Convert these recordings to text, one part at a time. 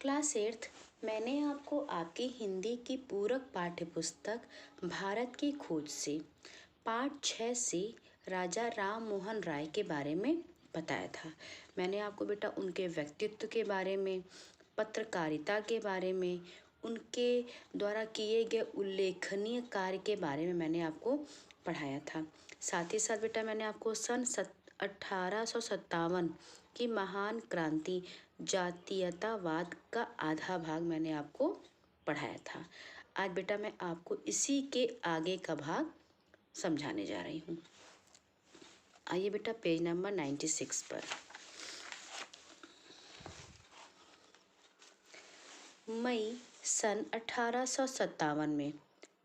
Class 8th मैंने आपको आपकी हिंदी की पूरक पाठ्य पुस्तक भारत की खोज से पाठ 6 से राजा राम मोहन राय के बारे में बताया था। मैंने आपको बेटा उनके व्यक्तित्व के बारे में, पत्रकारिता के बारे में, उनके द्वारा किए गए उल्लेखनीय कार्य के बारे में मैंने आपको पढ़ाया था। साथ ही साथ बेटा मैंने आपको सन 1857 की महान क्रांति जातीयतावाद का आधा भाग मैंने आपको पढ़ाया था। आज बेटा मैं आपको इसी के आगे का भाग समझाने जा रही हूँ। आइए बेटा पेज नंबर 96 पर। मई सन 1857 में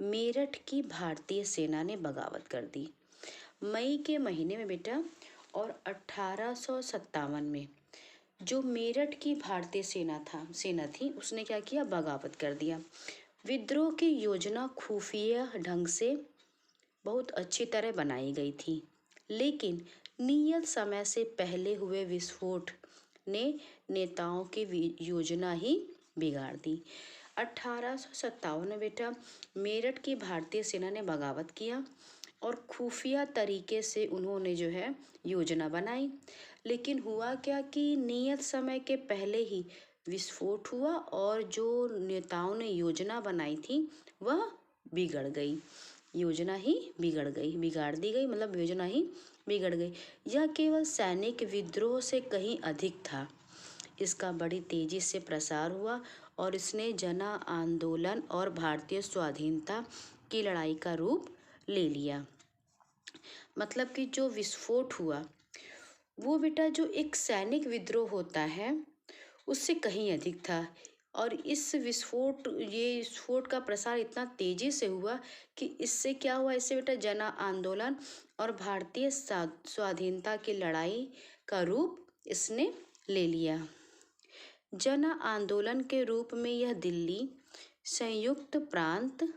मेरठ की भारतीय सेना ने बगावत कर दी। मई के महीने में बेटा और 1857 में जो मेरठ की भारतीय सेना थी उसने क्या किया, बगावत कर दिया। विद्रोह की योजना खुफिया ढंग से बहुत अच्छी तरह बनाई गई थी, लेकिन नियत समय से पहले हुए विस्फोट ने नेताओं की योजना ही बिगाड़ दी। 1857 में बेटा मेरठ की भारतीय सेना ने बगावत किया और खुफिया तरीके से उन्होंने जो है योजना बनाई, लेकिन हुआ क्या कि नियत समय के पहले ही विस्फोट हुआ और जो नेताओं ने योजना बनाई थी वह बिगड़ गई। योजना ही बिगड़ दी गई, मतलब योजना ही बिगड़ गई। यह केवल सैनिक विद्रोह से कहीं अधिक था। इसका बड़ी तेजी से प्रसार हुआ और इसने जन आंदोलन और भारतीय स्वाधीनता की लड़ाई का रूप ले लिया। मतलब कि जो विस्फोट हुआ वो बेटा जो एक सैनिक विद्रोह होता है उससे कहीं अधिक था, और इस विस्फोट का प्रसार इतना तेजी से हुआ कि इससे क्या हुआ, इससे बेटा जन आंदोलन और भारतीय स्वाधीनता की लड़ाई का रूप इसने ले लिया। जन आंदोलन के रूप में यह दिल्ली, संयुक्त प्रांत,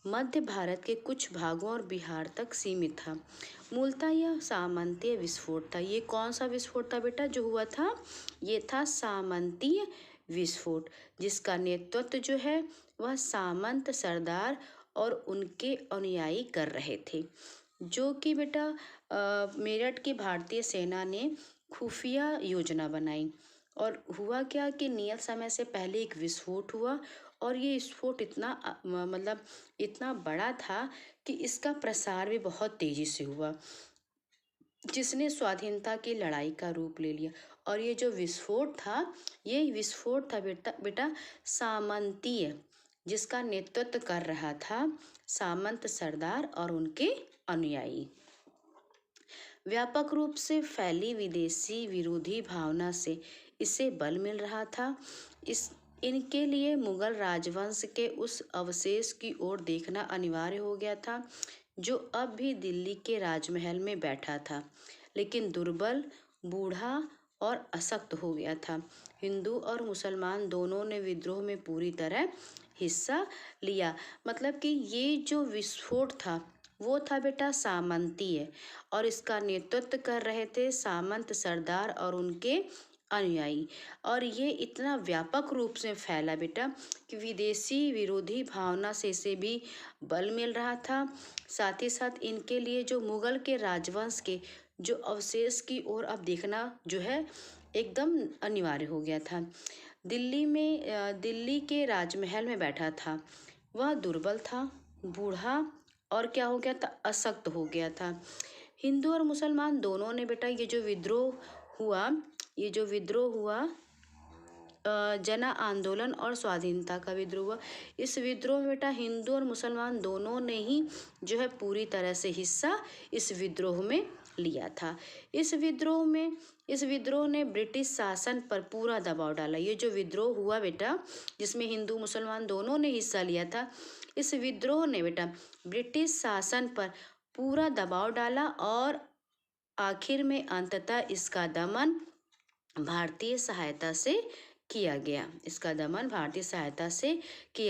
मध्य भारत के कुछ भागों और बिहार तक सीमित था। मूलतः यह सामंतीय विस्फोट था। ये कौन सा विस्फोट था बेटा जो हुआ था? ये था सामंतीय विस्फोट, जिसका नेतृत्व जो है वह सामंत सरदार और उनके अनुयायी कर रहे थे, जो कि बेटा मेरठ की भारतीय सेना ने खुफिया योजना बनाई। और हुआ क्या कि नियत समय से पहले एक विस्फोट हुआ और ये विस्फोट इतना बड़ा था कि इसका प्रसार भी बहुत तेजी से हुआ, जिसने स्वाधीनता की लड़ाई का रूप ले लिया। और ये जो विस्फोट था बेटा सामंतीय, जिसका नेतृत्व कर रहा था सामंत सरदार और उनके अनुयायी। व्यापक रूप से फैली विदेशी विरोधी भावना से इसे बल मिल रहा था। इनके लिए मुगल राजवंश के उस अवशेष की ओर देखना अनिवार्य हो गया था जो अब भी दिल्ली के राजमहल में बैठा था, लेकिन दुर्बल, बूढ़ा और अशक्त हो गया था। हिंदू और मुसलमान दोनों ने विद्रोह में पूरी तरह हिस्सा लिया। मतलब कि ये जो विस्फोट था वो था बेटा सामंतीय, और इसका नेतृत्व कर रहे थे सामंत सरदार और उनके अनुयायी। और ये इतना व्यापक रूप से फैला बेटा कि विदेशी विरोधी भावना से इसे भी बल मिल रहा था। साथ ही साथ इनके लिए जो मुगल के राजवंश के जो अवशेष की ओर अब देखना जो है एकदम अनिवार्य हो गया था। दिल्ली के राजमहल में बैठा था, वह दुर्बल था, बूढ़ा और क्या हो गया था, अशक्त हो गया था। हिंदू और मुसलमान दोनों ने बेटा ये जो विद्रोह हुआ जन आंदोलन और स्वाधीनता का विद्रोह हुआ, इस विद्रोह में बेटा हिंदू और मुसलमान दोनों ने ही जो है पूरी तरह से हिस्सा इस विद्रोह में लिया था। इस विद्रोह ने ब्रिटिश शासन पर पूरा दबाव डाला। ये जो विद्रोह हुआ बेटा जिसमें हिंदू मुसलमान दोनों ने हिस्सा लिया था, इस विद्रोह ने बेटा ब्रिटिश शासन पर पूरा दबाव डाला और आखिर में अंततः इसका दमन भारतीय सहायता से किया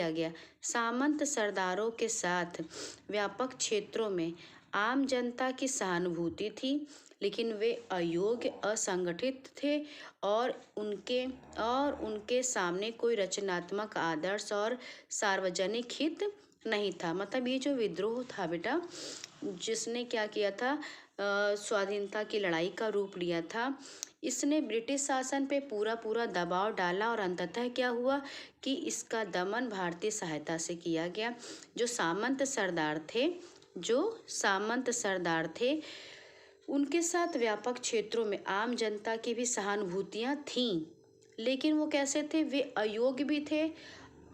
गया। सामंत सरदारों के साथ व्यापक क्षेत्रों में आम जनता की सहानुभूति थी, लेकिन वे अयोग्य, असंगठित थे और उनके सामने कोई रचनात्मक आदर्श और सार्वजनिक हित नहीं था। मतलब ये जो विद्रोह था बेटा, जिसने क्या किया था, स्वाधीनता की लड़ाई का रूप लिया था, इसने ब्रिटिश शासन पे पूरा पूरा दबाव डाला और अंततः क्या हुआ कि इसका दमन भारतीय सहायता से किया गया। जो सामंत सरदार थे उनके साथ व्यापक क्षेत्रों में आम जनता की भी सहानुभूतियां थीं, लेकिन वो कैसे थे, वे अयोग्य भी थे,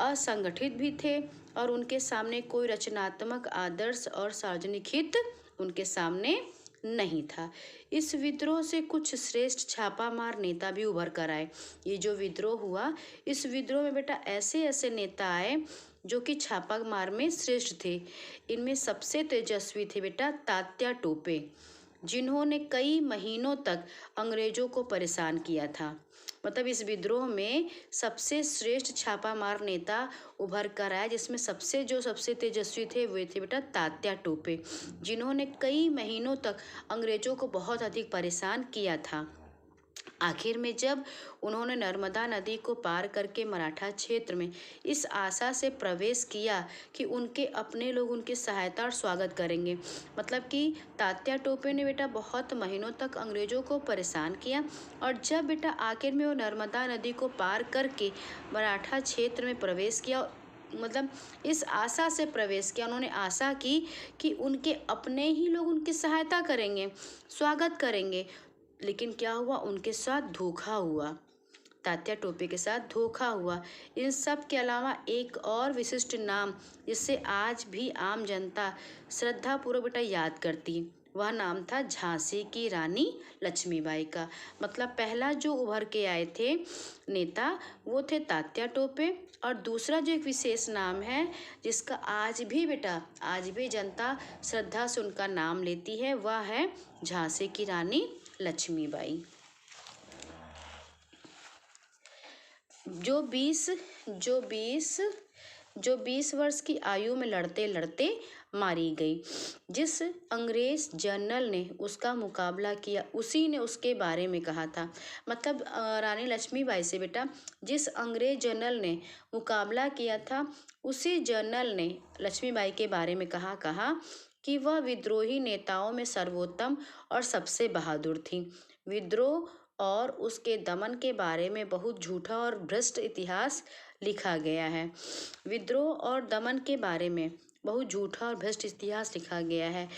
असंगठित भी थे और उनके सामने कोई रचनात्मक आदर्श और सार्वजनिक हित उनके सामने नहीं था। इस विद्रोह से कुछ श्रेष्ठ छापामार नेता भी उभर कर आए। ये जो विद्रोह हुआ, इस विद्रोह में बेटा ऐसे ऐसे नेता आए जो कि छापा मार में श्रेष्ठ थे। इनमें सबसे तेजस्वी थे बेटा तात्या टोपे, जिन्होंने कई महीनों तक अंग्रेजों को परेशान किया था। मतलब इस विद्रोह में सबसे श्रेष्ठ छापामार नेता उभर कर आया, जिसमें सबसे तेजस्वी थे वे थे बेटा तात्या टोपे, जिन्होंने कई महीनों तक अंग्रेजों को बहुत अधिक परेशान किया था। आखिर में जब उन्होंने नर्मदा नदी को पार करके मराठा क्षेत्र में इस आशा से प्रवेश किया कि उनके अपने लोग उनकी सहायता और स्वागत करेंगे, मतलब कि तात्या टोपे ने बेटा बहुत महीनों तक अंग्रेजों को परेशान किया और जब बेटा आखिर में वो नर्मदा नदी को पार करके मराठा क्षेत्र में प्रवेश किया, मतलब इस आशा से प्रवेश किया, उन्होंने आशा की कि उनके अपने ही लोग उनकी सहायता करेंगे, स्वागत करेंगे। लेकिन क्या हुआ, उनके साथ धोखा हुआ, तात्या टोपे के साथ धोखा हुआ। इन सब के अलावा एक और विशिष्ट नाम जिससे आज भी आम जनता श्रद्धापूर्वक बेटा याद करती, वह नाम था झांसी की रानी लक्ष्मीबाई का। मतलब पहला जो उभर के आए थे नेता वो थे तात्या टोपे, और दूसरा जो एक विशेष नाम है जिसका आज भी जनता श्रद्धा से उनका नाम लेती है, वह है झांसी की रानी लक्ष्मीबाई। जो 20 वर्ष की आयु में लड़ते लड़ते मारी गई। जिस अंग्रेज जनरल ने उसका मुकाबला किया उसी ने उसके बारे में कहा था। मतलब रानी लक्ष्मीबाई से बेटा जिस अंग्रेज जनरल ने मुकाबला किया था उसी जनरल ने लक्ष्मीबाई के बारे में कहा कि वह विद्रोही नेताओं में सर्वोत्तम और सबसे बहादुर थी। विद्रोह और उसके दमन के बारे में बहुत झूठा और भ्रष्ट इतिहास लिखा गया है। विद्रोह और दमन के बारे में बहुत झूठा और भ्रष्ट इतिहास लिखा गया है।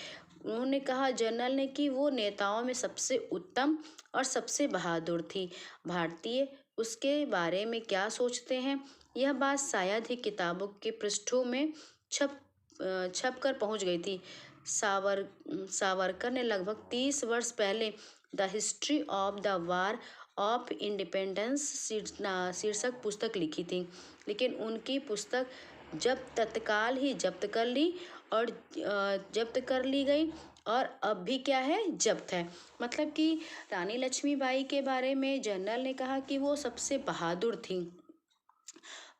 उन्होंने कहा जनरल ने कि वो नेताओं में सबसे उत्तम और सबसे बहादुर थी। भारतीय उसके बारे में क्या सोचते हैं, यह बात शायद ही किताबों के पृष्ठों में छप कर पहुंच गई थी। सावरकर ने लगभग 30 वर्ष पहले the history of the war of independence शीर्षक पुस्तक लिखी थी, लेकिन उनकी पुस्तक तत्काल ही जब्त कर ली गई और अब भी क्या है, जब्त है। मतलब कि रानी लक्ष्मीबाई के बारे में जनरल ने कहा कि वो सबसे बहादुर थी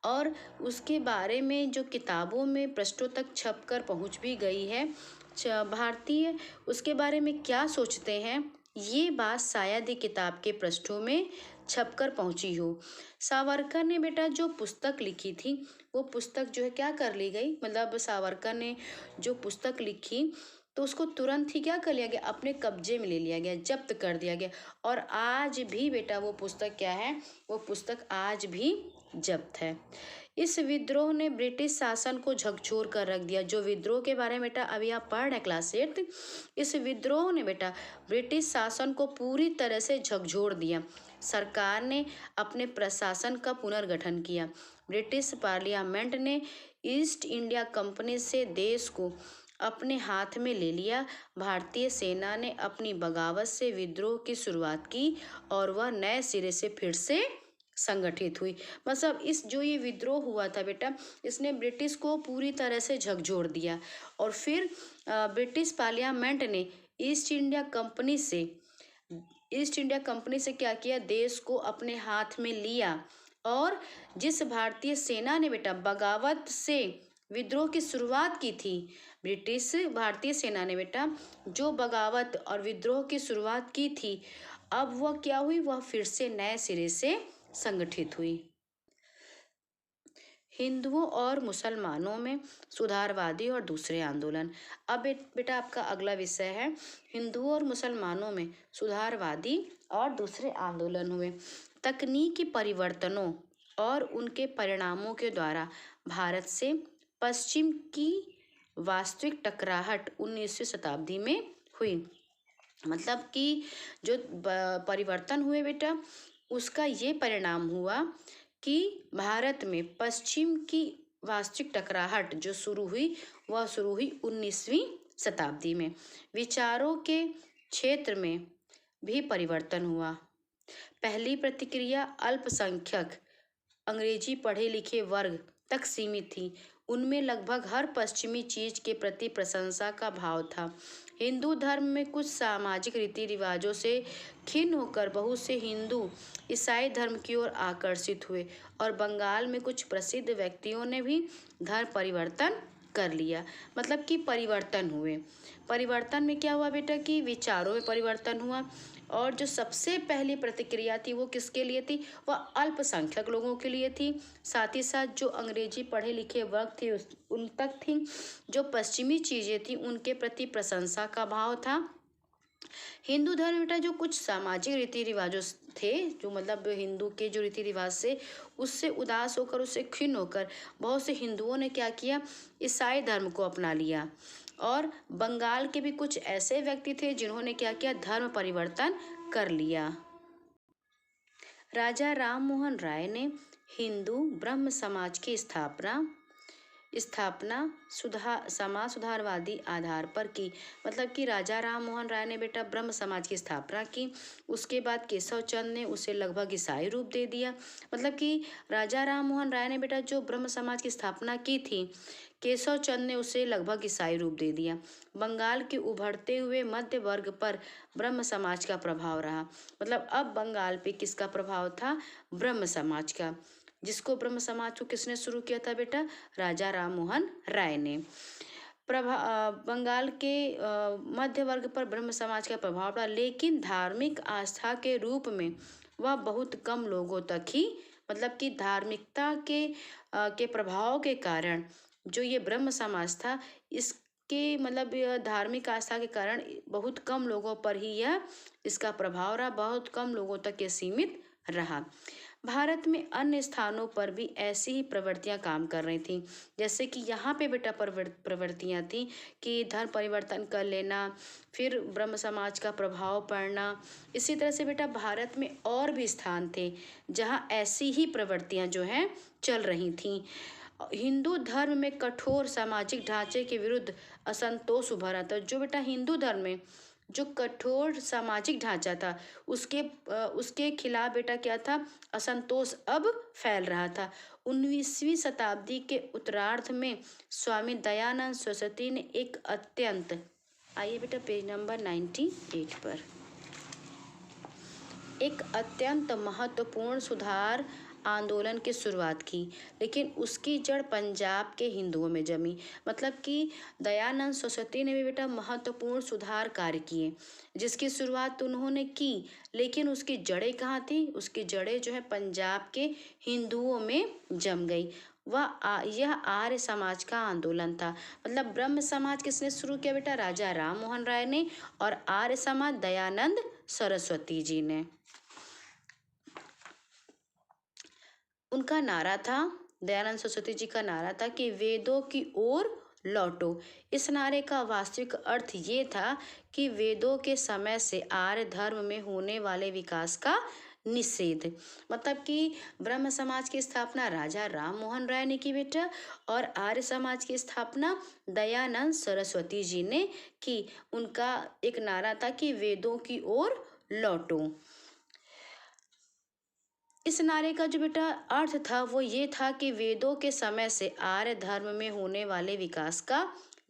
और उसके बारे में जो किताबों में पृष्ठों तक छप कर पहुँच भी गई है। भारतीय उसके बारे में क्या सोचते हैं, ये बात शायद ही किताब के पृष्ठों में छपकर पहुंची हो। सावरकर ने बेटा जो पुस्तक लिखी थी वो पुस्तक जो है क्या कर ली गई, मतलब सावरकर ने जो पुस्तक लिखी तो उसको तुरंत ही क्या कर लिया गया, अपने कब्जे में ले लिया गया, जब्त कर दिया गया। और आज भी बेटा वो पुस्तक क्या है, वो पुस्तक आज भी जब्त है। इस विद्रोह ने ब्रिटिश शासन को झकझोर कर रख दिया। जो विद्रोह के बारे में बेटा अभी आप पढ़ रहे हैं क्लास 8, इस विद्रोह ने बेटा ब्रिटिश शासन को पूरी तरह से झकझोर दिया। सरकार ने अपने प्रशासन का पुनर्गठन किया। ब्रिटिश पार्लियामेंट ने ईस्ट इंडिया कंपनी से देश को अपने हाथ में ले लिया। भारतीय सेना ने अपनी बगावत से विद्रोह की शुरुआत की और वह नए सिरे से फिर से संगठित हुई। मतलब ये विद्रोह हुआ था बेटा, इसने ब्रिटिश को पूरी तरह से झकझोर दिया और फिर ब्रिटिश पार्लियामेंट ने ईस्ट इंडिया कंपनी से क्या किया, देश को अपने हाथ में लिया। और जिस भारतीय सेना ने बेटा बगावत से विद्रोह की शुरुआत की थी। ब्रिटिश भारतीय सेना ने बेटा जो बगावत और विद्रोह की शुरुआत की थी, अब वह क्या हुई, वह फिर से नए सिरे से संगठित हुई। हिंदुओं और मुसलमानों में सुधारवादी और दूसरे आंदोलन। अब बेटा आपका अगला विषय है हिंदुओं और मुसलमानों में सुधारवादी और दूसरे आंदोलन हुए। तकनीकी परिवर्तनों और उनके परिणामों के द्वारा भारत से पश्चिम की वास्तविक टकराहट 19वीं शताब्दी में हुई। मतलब कि जो परिवर्तन हुए बेटा, उसका ये परिणाम हुआ कि भारत में पश्चिम की वास्तविक टकराहट जो शुरू हुई, वह शुरू हुई 19वीं शताब्दी में। विचारों के क्षेत्र में भी परिवर्तन हुआ। पहली प्रतिक्रिया अल्पसंख्यक अंग्रेजी पढ़े लिखे वर्ग तक सीमित थी। उनमें लगभग हर पश्चिमी चीज के प्रति प्रशंसा का भाव था। हिंदू धर्म में कुछ सामाजिक रीति रिवाजों से खिन्न होकर बहुत से हिंदू ईसाई धर्म की ओर आकर्षित हुए और बंगाल में कुछ प्रसिद्ध व्यक्तियों ने भी धर्म परिवर्तन कर लिया। मतलब कि परिवर्तन हुए। परिवर्तन में क्या हुआ बेटा कि विचारों में परिवर्तन हुआ और जो सबसे पहली प्रतिक्रिया थी वो किसके लिए थी, वह अल्पसंख्यक लोगों के लिए थी। साथ ही साथ जो अंग्रेजी पढ़े लिखे वर्ग थे उन तक थी। जो पश्चिमी चीजें थी उनके प्रति प्रशंसा का भाव था। हिंदू धर्म बेटा जो कुछ सामाजिक रीति रिवाजों थे, जो मतलब हिंदू के जो रीति रिवाज से उससे उदास होकर, उससे खिन्न होकर बहुत से हिंदुओं ने क्या किया, ईसाई धर्म को अपना लिया। और बंगाल के भी कुछ ऐसे व्यक्ति थे जिन्होंने क्या किया, धर्म परिवर्तन कर लिया। राजा राम मोहन राय ने हिंदू ब्रह्म समाज की स्थापना समाज सुधारवादी आधार पर की। मतलब कि राजा राम मोहन राय ने बेटा ब्रह्म समाज की स्थापना की। उसके बाद केशव चंद ने उसे लगभग ईसाई रूप दे दिया। मतलब कि राजा राम मोहन राय ने बेटा जो ब्रह्म समाज की स्थापना की थी, केशव चंद ने उसे लगभग ईसाई रूप दे दिया। बंगाल के उभरते हुए मध्य वर्ग पर ब्रह्म समाज का प्रभाव रहा। मतलब अब बंगाल पे किसका प्रभाव था, ब्रह्म समाज का, जिसको ब्रह्म समाज को किसने शुरू किया था बेटा, राजा राम मोहन राय ने। बंगाल के मध्य वर्ग पर ब्रह्म समाज का प्रभाव पड़ा, लेकिन धार्मिक आस्था के रूप में वह बहुत कम लोगों तक ही, मतलब कि धार्मिकता के प्रभाव के कारण जो ये ब्रह्म समाज था, इसके मतलब धार्मिक आस्था के कारण बहुत कम लोगों पर ही यह इसका प्रभाव रहा, बहुत कम लोगों तक ये सीमित रहा। भारत में अन्य स्थानों पर भी ऐसी ही प्रवृत्तियां काम कर रही थी। जैसे कि यहाँ पे बेटा प्रवृत्तियां थी कि धर्म परिवर्तन कर लेना, फिर ब्रह्म समाज का प्रभाव पड़ना। इसी तरह से बेटा भारत में और भी स्थान थे जहाँ ऐसी ही प्रवृत्तियां जो हैं चल रही थीं। हिंदू धर्म में कठोर सामाजिक ढांचे के विरुद्ध असंतोष उभरा था। जो बेटा हिंदू धर्म में जो कठोर सामाजिक ढांचा था, उसके खिलाफ बेटा क्या था, असंतोष अब फैल रहा था। 19वीं शताब्दी के उत्तरार्ध में स्वामी दयानंद सरस्वती ने एक अत्यंत, आइए बेटा पेज नंबर 98 पर, एक अत्यंत महत्वपूर्ण सुधार आंदोलन की शुरुआत की, लेकिन उसकी जड़ पंजाब के हिंदुओं में जमी। मतलब कि दयानंद सरस्वती ने भी बेटा महत्वपूर्ण सुधार कार्य किए, जिसकी शुरुआत उन्होंने की, लेकिन उसकी जड़ें कहाँ थी, उसकी जड़ें जो है पंजाब के हिंदुओं में जम गई। यह आर्य समाज का आंदोलन था। मतलब ब्रह्म समाज किसने शुरू किया बेटा, राजा राम मोहन राय ने, और आर्य समाज दयानंद सरस्वती जी ने। उनका नारा था, दयानंद सरस्वती जी का नारा था कि वेदों की ओर लौटो। इस नारे का वास्तविक अर्थ ये था कि वेदों के समय से आर्य धर्म में होने वाले विकास का निषेध। मतलब कि ब्रह्म समाज की स्थापना राजा राम मोहन राय ने की बेटा, और आर्य समाज की स्थापना दयानंद सरस्वती जी ने की। उनका एक नारा था कि वेदों की ओर लौटो। इस नारे का जो बेटा अर्थ था वो ये था कि वेदों के समय से आर्य धर्म में होने वाले विकास का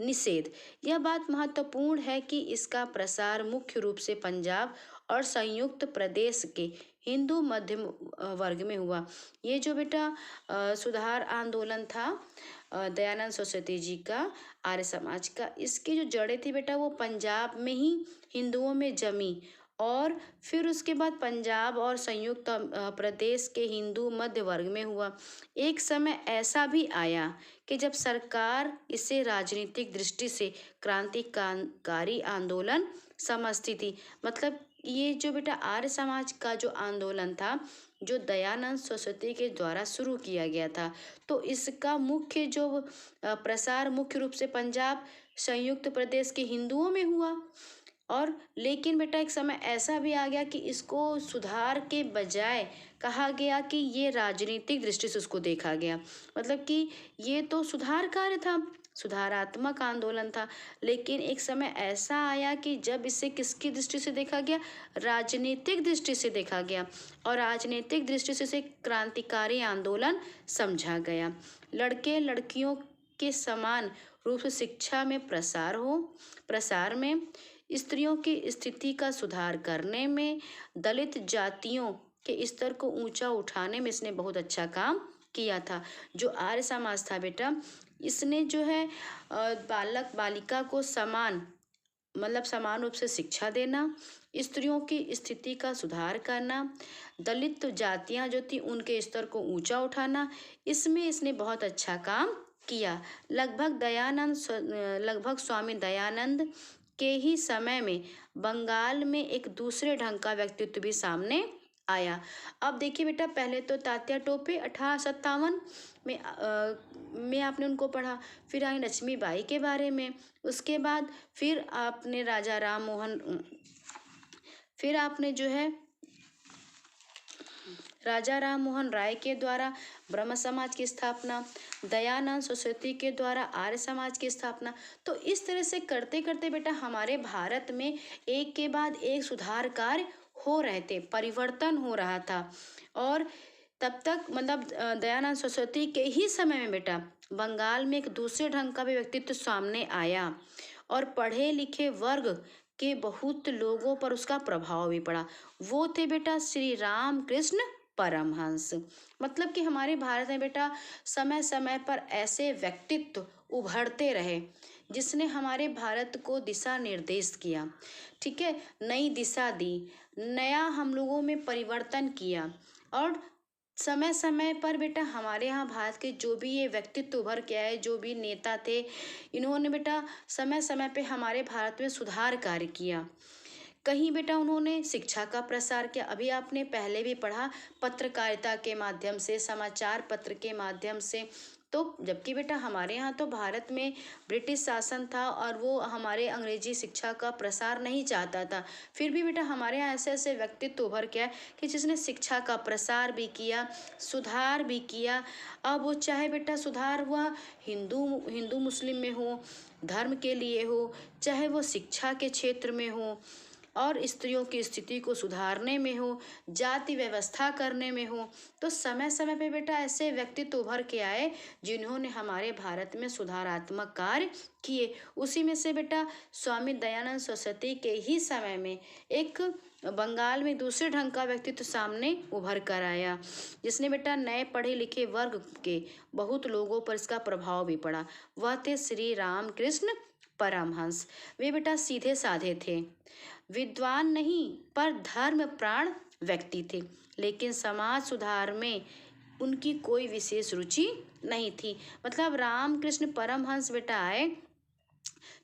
निषेध। यह बात महत्वपूर्ण है कि इसका प्रसार मुख्य रूप से पंजाब और संयुक्त प्रदेश के हिंदू मध्यम वर्ग में हुआ। ये जो बेटा सुधार आंदोलन था दयानंद सरस्वती जी का, आर्य समाज का, इसकी जो जड़ें थी बेटा वो पंजाब में ही हिंदुओं में जमी और फिर उसके बाद पंजाब और संयुक्त प्रदेश के हिंदू मध्य वर्ग में हुआ। एक समय ऐसा भी आया कि जब सरकार इसे राजनीतिक दृष्टि से क्रांतिकारी आंदोलन समझती थी। मतलब ये जो बेटा आर्य समाज का जो आंदोलन था जो दयानंद सरस्वती के द्वारा शुरू किया गया था, तो इसका मुख्य जो प्रसार मुख्य रूप से पंजाब संयुक्त प्रदेश के हिंदुओं में हुआ। और लेकिन बेटा एक समय ऐसा भी आ गया कि इसको सुधार के बजाय कहा गया कि ये राजनीतिक दृष्टि से उसको देखा गया। मतलब कि ये तो सुधार कार्य था, सुधारात्मक आंदोलन था, लेकिन एक समय ऐसा आया कि जब इसे किसकी दृष्टि से देखा गया, राजनीतिक दृष्टि से देखा गया और राजनीतिक दृष्टि से इसे क्रांतिकारी आंदोलन समझा गया। लड़के लड़कियों के समान रूप से शिक्षा में प्रसार में, स्त्रियों की स्थिति का सुधार करने में, दलित जातियों के स्तर को ऊंचा उठाने में इसने बहुत अच्छा काम किया था। जो आर्य समाज था बेटा, इसने जो है बालक बालिका को समान रूप से शिक्षा देना, स्त्रियों की स्थिति का सुधार करना, दलित जातियां जो थी उनके स्तर को ऊंचा उठाना, इसमें इसने बहुत अच्छा काम किया। लगभग स्वामी दयानंद के ही समय में बंगाल में एक दूसरे ढंग का व्यक्तित्व भी सामने आया। अब देखिए बेटा, पहले तो तात्या टोपे 1857 में आपने उनको पढ़ा, फिर आई लक्ष्मीबाई के बारे में, उसके बाद फिर आपने राजा राम मोहन राय के द्वारा ब्रह्म समाज की स्थापना, दयानंद सरस्वती के द्वारा आर्य समाज की स्थापना। तो इस तरह से करते करते बेटा हमारे भारत में एक के बाद एक सुधार कार्य हो रहे थे, परिवर्तन हो रहा था। और तब तक मतलब दयानंद सरस्वती के ही समय में बेटा बंगाल में एक दूसरे ढंग का भी व्यक्तित्व सामने आया और पढ़े लिखे वर्ग के बहुत लोगों पर उसका प्रभाव भी पड़ा। वो थे बेटा श्री राम कृष्ण परमहंस। मतलब कि हमारे भारत में बेटा समय समय पर ऐसे व्यक्तित्व उभरते रहे जिसने हमारे भारत को दिशा निर्देश किया, ठीक है, नई दिशा दी, नया हम लोगों में परिवर्तन किया। और समय समय पर बेटा हमारे यहाँ भारत के जो भी ये व्यक्तित्व उभर के आए, जो भी नेता थे, इन्होंने बेटा समय समय पे हमारे भारत में सुधार कार्य किया। कहीं बेटा उन्होंने शिक्षा का प्रसार किया, अभी आपने पहले भी पढ़ा, पत्रकारिता के माध्यम से, समाचार पत्र के माध्यम से। तो जबकि बेटा हमारे यहाँ तो भारत में ब्रिटिश शासन था और वो हमारे अंग्रेजी शिक्षा का प्रसार नहीं चाहता था, फिर भी बेटा हमारे यहाँ ऐसे ऐसे व्यक्तित्व उभर के आए कि जिसने शिक्षा का प्रसार भी किया, सुधार भी किया। अब वो चाहे बेटा सुधार हुआ हिंदू मुस्लिम में हो, धर्म के लिए हो, चाहे वो शिक्षा के क्षेत्र में हो और स्त्रियों की स्थिति को सुधारने में हो, जाति व्यवस्था करने में हो, तो समय समय पे बेटा ऐसे व्यक्तित्व उभर के आए जिन्होंने हमारे भारत में सुधारात्मक कार्य किए। उसी में से बेटा स्वामी दयानंद सरस्वती के ही समय में एक बंगाल में दूसरे ढंग का व्यक्तित्व सामने उभर कर आया, जिसने बेटा नए पढ़े लिखे वर्ग के बहुत लोगों पर इसका प्रभाव भी पड़ा। वह थे श्री राम कृष्ण परमहंस। वे बेटा सीधे साधे थे, विद्वान नहीं पर धर्म प्राण व्यक्ति थे, लेकिन समाज सुधार में उनकी कोई विशेष रुचि नहीं थी। मतलब रामकृष्ण परमहंस बेटा आए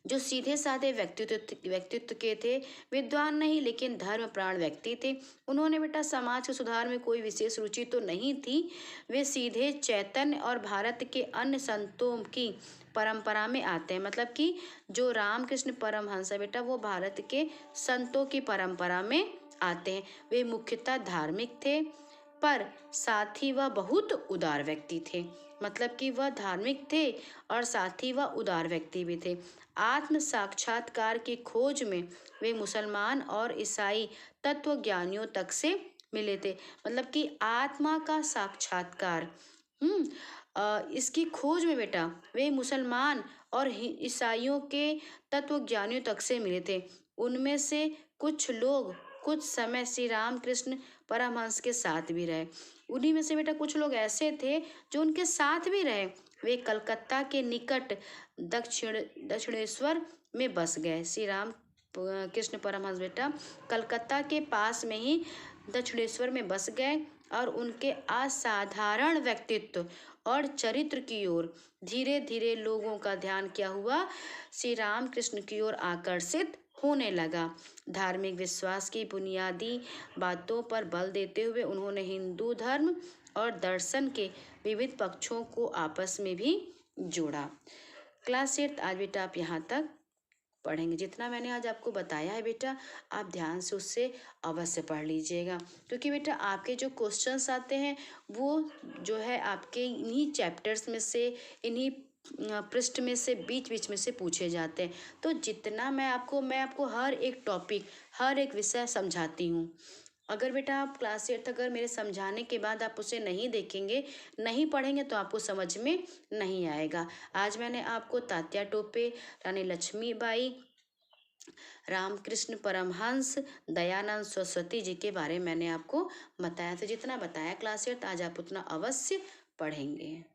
जो सीधे साधे व्यक्तित्व के थे, विद्वान नहीं लेकिन धर्म प्राण व्यक्ति थे। उन्होंने बेटा समाज के सुधार में कोई विशेष रुचि तो नहीं थी, वे सीधे चैतन्य और भारत के अन्य संतों की परंपरा में आते हैं। मतलब कि जो रामकृष्ण परमहंस है बेटा वो भारत के संतों की परंपरा में आते हैं। वे मुख्यतः धार्मिक थे पर साथ ही वह बहुत उदार व्यक्ति थे। मतलब कि वह धार्मिक थे और साथ ही वह उदार व्यक्ति भी थे। आत्म साक्षात्कार की खोज में वे मुसलमान और ईसाई तत्वज्ञानियों तक से मिले थे। मतलब कि आत्मा का साक्षात्कार इसकी खोज में बेटा वे मुसलमान और ईसाइयों के तत्वज्ञानियों तक से मिले थे। उनमें से कुछ लोग कुछ समय श्री रामकृष्ण परमहंस के साथ भी रहे। उन्हीं में से बेटा कुछ लोग ऐसे थे जो उनके साथ भी रहे। वे कलकत्ता के निकट दक्षिणेश्वर में बस गए। श्री राम कृष्ण परमहंस बेटा कलकत्ता के पास में ही दक्षिणेश्वर में बस गए और उनके असाधारण व्यक्तित्व और चरित्र की ओर धीरे धीरे लोगों का ध्यान क्या हुआ, श्री राम कृष्ण की ओर आकर्षित होने लगा। धार्मिक विश्वास की बुनियादी बातों पर बल देते हुए उन्होंने हिंदू धर्म और दर्शन के विविध पक्षों को आपस में भी जोड़ा। क्लास 8 आज बेटा आप यहाँ तक पढ़ेंगे। जितना मैंने आज आपको बताया है बेटा आप ध्यान से उससे अवश्य पढ़ लीजिएगा, क्योंकि बेटा आपके जो क्वेश्चंस आते हैं वो जो है आपके इन्हीं चैप्टर्स में से, इन्हीं पृष्ठ में से बीच बीच में से पूछे जाते हैं। तो जितना मैं आपको हर एक टॉपिक, हर एक विषय समझाती हूँ। अगर बेटा आप क्लास 8 अगर मेरे समझाने के बाद आप उसे नहीं देखेंगे, नहीं पढ़ेंगे तो आपको समझ में नहीं आएगा। आज मैंने आपको तात्या टोपे, रानी लक्ष्मीबाई, रामकृष्ण परमहंस, दयानंद सरस्वती जी के बारे में मैंने आपको बताया। तो जितना बताया क्लास 8 आज आप उतना अवश्य पढ़ेंगे।